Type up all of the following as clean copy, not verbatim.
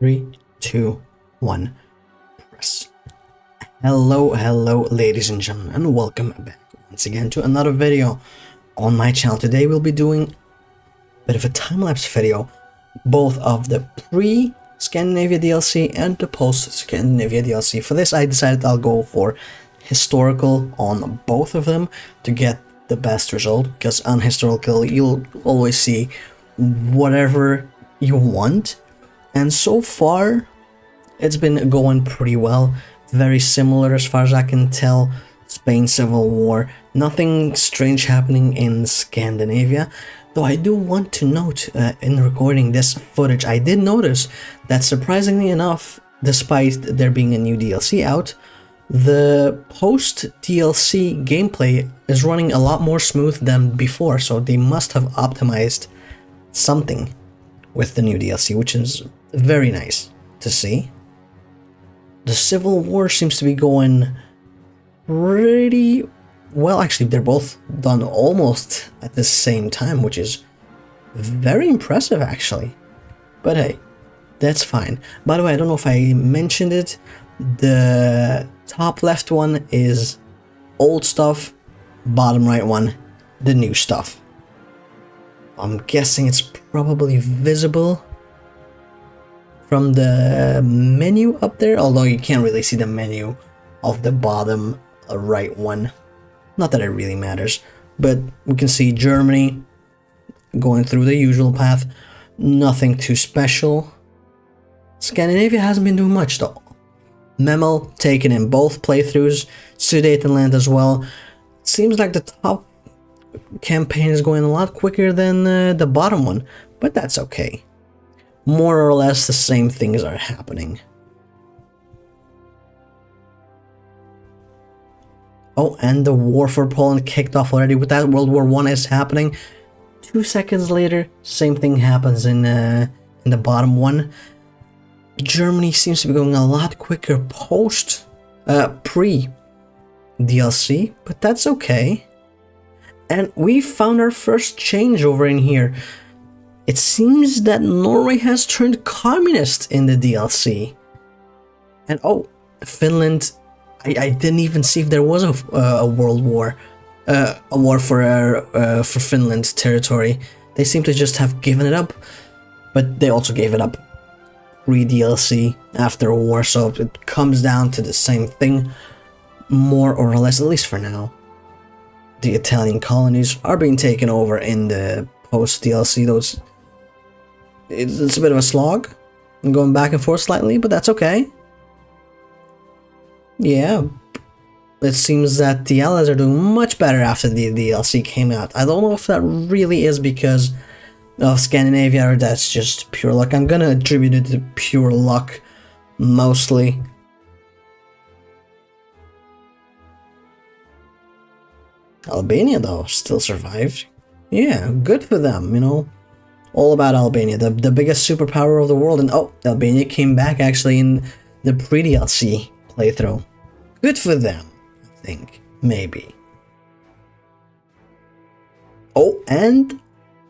Three, two, one, press. Hello, ladies and gentlemen, and welcome back once again to another video on my channel. Today we'll be doing a bit of a time-lapse video, both of the pre-Scandinavia DLC and the post-Scandinavia DLC. For this, I decided I'll go for historical on both of them to get the best result, because on historical you'll always see whatever you want. And so far, it's been going pretty well. Very similar as far as I can tell. Spain Civil War. Nothing strange happening in Scandinavia. Though I do want to note, in recording this footage, I did notice that surprisingly enough, despite there being a new DLC out, the post-DLC gameplay is running a lot more smooth than before. So they must have optimized something with the new DLC, which is very nice to see. The Civil War seems to be going pretty well. Actually, they're both done almost at the same time, which is very impressive actually. But hey, that's fine. By the way, I don't know if I mentioned it, the top left one is old stuff, bottom right one, the new stuff. I'm guessing it's probably visible from the menu up there, although you can't really see the menu of the bottom right one. Not that it really matters, but we can see Germany going through the usual path. Nothing too special. Scandinavia hasn't been doing much though. Memel taken in both playthroughs, Sudetenland as well. Seems like the top campaign is going a lot quicker than the bottom one, but that's okay. More or less the same things are happening. Oh, and the war for Poland kicked off already. With that, World War I is happening. 2 seconds later, same thing happens in the bottom one. Germany seems to be going a lot quicker pre DLC, but that's okay. And we found our first change over in here. It seems that Norway has turned communist in the DLC. And oh, Finland, I didn't even see if there was a world war, a war for Finland's territory. They seem to just have given it up, but they also gave it up pre-DLC after a war, so it comes down to the same thing, more or less, at least for now. The Italian colonies are being taken over in the post-DLC, though it's a bit of a slog, and going back and forth slightly, but that's okay. Yeah, it seems that the Allies are doing much better after the DLC came out. I don't know if that really is because of Scandinavia or that's just pure luck. I'm gonna attribute it to pure luck, mostly. Albania, though, still survived. Yeah, good for them, you know. All about Albania, the biggest superpower of the world. And oh, Albania came back actually in the pre-DLC playthrough. Good for them, I think. Maybe. Oh, and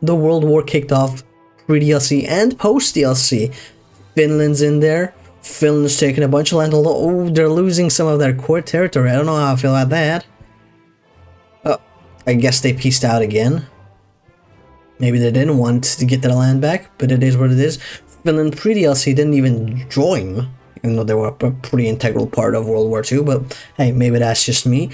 the World War kicked off pre-DLC and post-DLC. Finland's in there. Finland's taking a bunch of land, although oh, they're losing some of their core territory. I don't know how I feel about that. I guess they pieced out again. Maybe they didn't want to get their land back, but it is what it is. Finland pre-DLC didn't even join, even though they were a pretty integral part of World War II, but hey, maybe that's just me.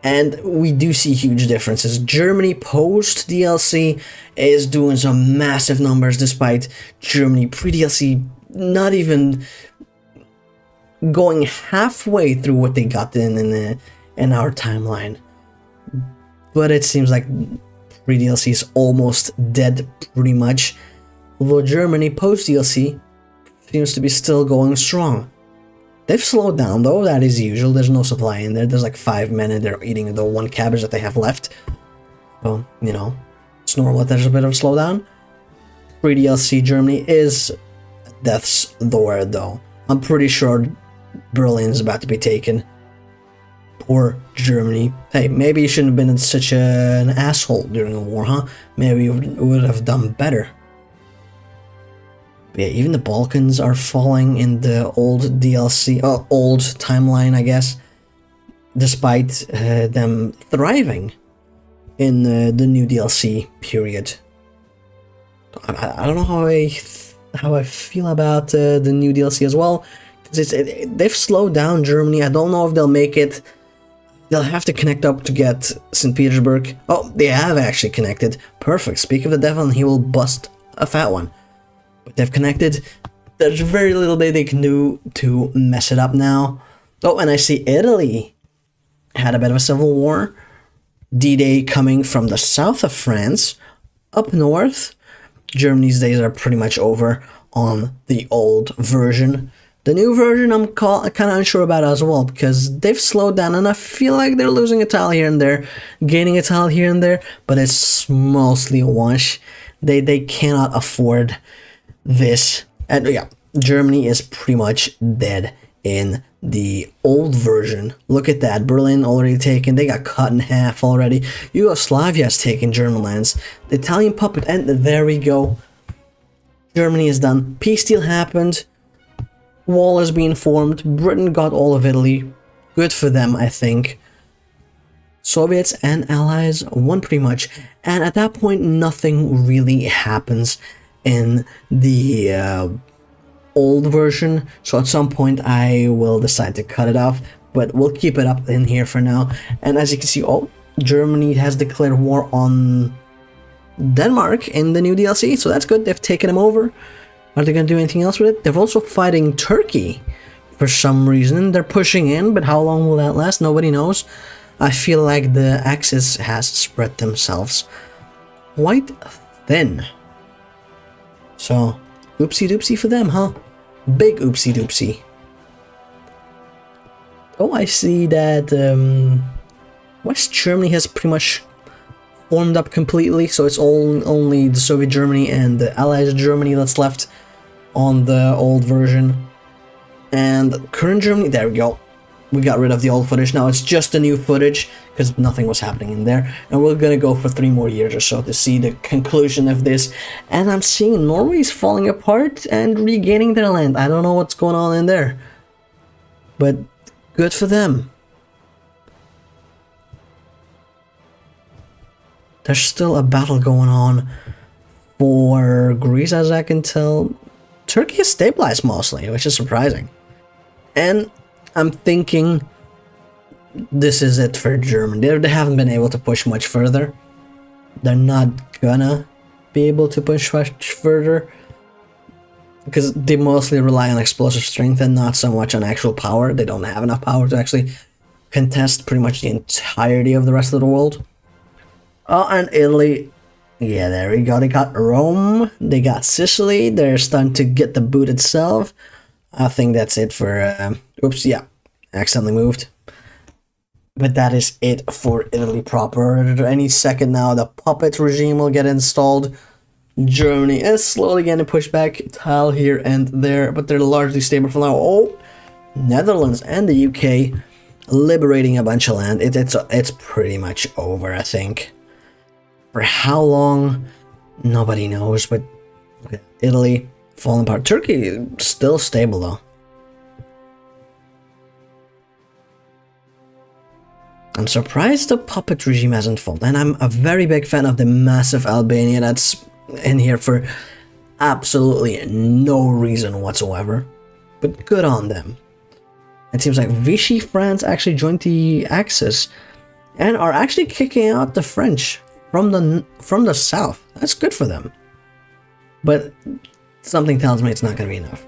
And we do see huge differences. Germany post-DLC is doing some massive numbers, despite Germany pre-DLC not even going halfway through what they got in our timeline. But it seems like pre-DLC is almost dead pretty much, although Germany post-DLC seems to be still going strong. They've slowed down though, that is usual. There's no supply in there. There's like 5 men and they're eating the 1 cabbage that they have left. So, you know, it's normal that there's a bit of a slowdown. Pre-DLC Germany is death's door though. I'm pretty sure Berlin's about to be taken. Poor Germany. Hey, maybe you shouldn't have been such an asshole during the war, huh? Maybe you would have done better. But yeah, even the Balkans are falling in the old DLC, old timeline, I guess, despite them thriving in the new DLC period. I don't know how I feel about the new DLC as well. They've slowed down Germany. I don't know if they'll make it. They'll have to connect up to get St. Petersburg. Oh, they have actually connected. Perfect. Speak of the devil and he will bust a fat one. But they've connected. There's very little they can do to mess it up now. Oh, and I see Italy had a bit of a civil war. D-Day coming from the south of France up north. Germany's days are pretty much over on the old version. The new version I'm kind of unsure about as well, because they've slowed down and I feel like they're losing a tile here and there, gaining a tile here and there, but it's mostly a wash. They cannot afford this. And yeah, Germany is pretty much dead in the old version. Look at that. Berlin already taken. They got cut in half already. Yugoslavia has taken German lands. The Italian puppet, and there we go. Germany is done. Peace deal happened. Wall is being formed. Britain got all of Italy. Good for them, I think. Soviets and Allies won pretty much. And at that point, nothing really happens in the old version. So at some point, I will decide to cut it off. But we'll keep it up in here for now. And as you can see, oh, Germany has declared war on Denmark in the new DLC. So that's good. They've taken them over. Are they going to do anything else with it? They're also fighting Turkey for some reason. They're pushing in, but how long will that last? Nobody knows. I feel like the Axis has spread themselves quite thin. So, oopsie doopsie for them, huh? Big oopsie doopsie. Oh, I see that West Germany has pretty much formed up completely. So it's only the Soviet Germany and the Allied Germany that's left on the old version. And current Germany, there we go. We got rid of the old footage. Now it's just the new footage because nothing was happening in there. And we're gonna go for 3 more years or so to see the conclusion of this. And I'm seeing Norway's falling apart and regaining their land. I don't know what's going on in there, but good for them. There's still a battle going on for Greece, as I can tell. Turkey is stabilized mostly, which is surprising. And I'm thinking this is it for Germany. They haven't been able to push much further. They're not gonna be able to push much further because they mostly rely on explosive strength and not so much on actual power. They don't have enough power to actually contest pretty much the entirety of the rest of the world. Oh, and Italy. Yeah, there we go. They got Rome. They got Sicily. They're starting to get the boot itself. I think that's it for... oops, yeah. Accidentally moved. But that is it for Italy proper. Any second now, the puppet regime will get installed. Germany is slowly getting pushed back. Tile here and there. But they're largely stable for now. Oh, Netherlands and the UK liberating a bunch of land. It's pretty much over, I think. For how long, nobody knows, but okay. Italy falling apart. Turkey still stable though. I'm surprised the puppet regime hasn't fallen, and I'm a very big fan of the massive Albania that's in here for absolutely no reason whatsoever, but good on them. It seems like Vichy France actually joined the Axis and are actually kicking out the French from the south. That's good for them. But something tells me it's not going to be enough.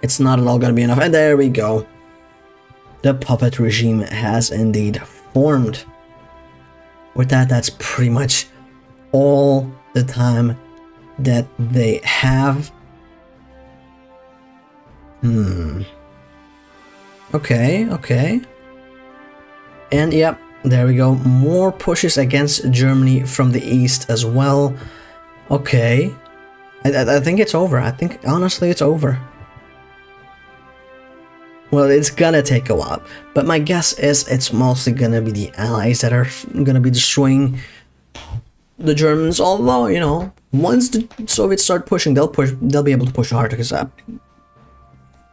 It's not at all going to be enough. And there we go. The puppet regime has indeed formed. With that, that's pretty much all the time that they have. Okay. And yep. There we go, more pushes against Germany from the east as well. Okay, I think it's over. I think, honestly, it's over. Well, it's gonna take a while, but my guess is it's mostly gonna be the Allies that are gonna be destroying the Germans, although, you know, Once the Soviets start pushing, they'll be able to push harder, because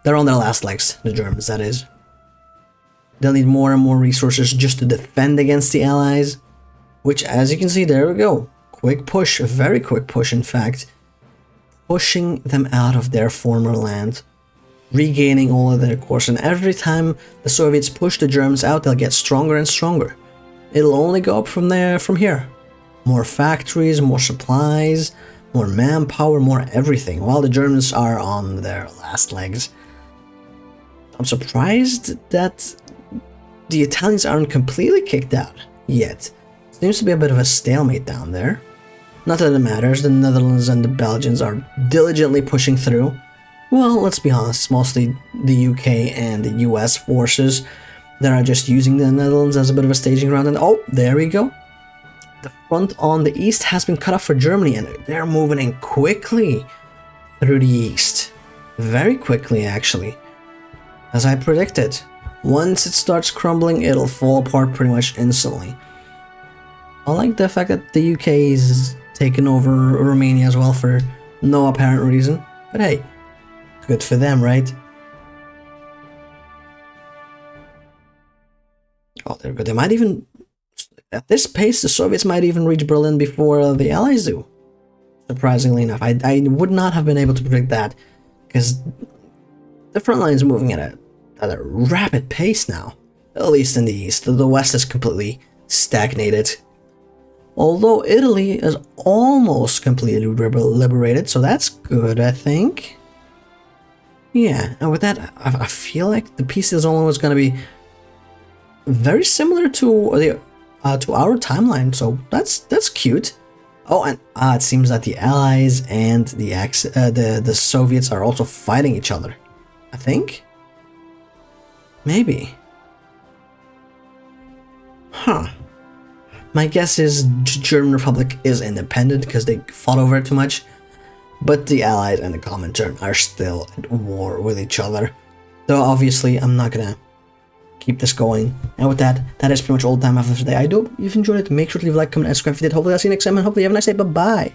they're on their last legs, the Germans, that is. They'll need more and more resources just to defend against the Allies, which, as you can see, there we go. Quick push, a very quick push, in fact. Pushing them out of their former land, regaining all of their course, and every time the Soviets push the Germans out, they'll get stronger and stronger. It'll only go up from here. More factories, more supplies, more manpower, more everything, while the Germans are on their last legs. I'm surprised that the Italians aren't completely kicked out yet. Seems to be a bit of a stalemate down there. Not that it matters, the Netherlands and the Belgians are diligently pushing through. Well, let's be honest, it's mostly the UK and the US forces that are just using the Netherlands as a bit of a staging ground, and oh, there we go. The front on the east has been cut off for Germany, and they're moving in quickly through the east. Very quickly, actually. As I predicted. Once it starts crumbling, it'll fall apart pretty much instantly. I like the fact that the UK is taking over Romania as well for no apparent reason. But hey, good for them, right? Oh, they're good. They might even... At this pace, the Soviets might even reach Berlin before the Allies do. Surprisingly enough. I would not have been able to predict that, because the front line is moving at a rapid pace now. At least in the east. The west is completely stagnated. Although Italy is almost completely liberated, so that's good, I think. Yeah, and with that, I feel like the peace is almost going to be very similar to our timeline, so that's cute. Oh, and it seems that the Allies and the Soviets are also fighting each other. I think. Maybe. Huh. My guess is German Republic is independent because they fought over it too much, but the Allies and the Comintern are still at war with each other. Though obviously I'm not gonna keep this going. And with that, that is pretty much all the time I have for today. I hope you've enjoyed it. Make sure to leave a like, comment, and subscribe if you did. Hopefully I'll see you next time, and hopefully you have a nice day. Bye-bye.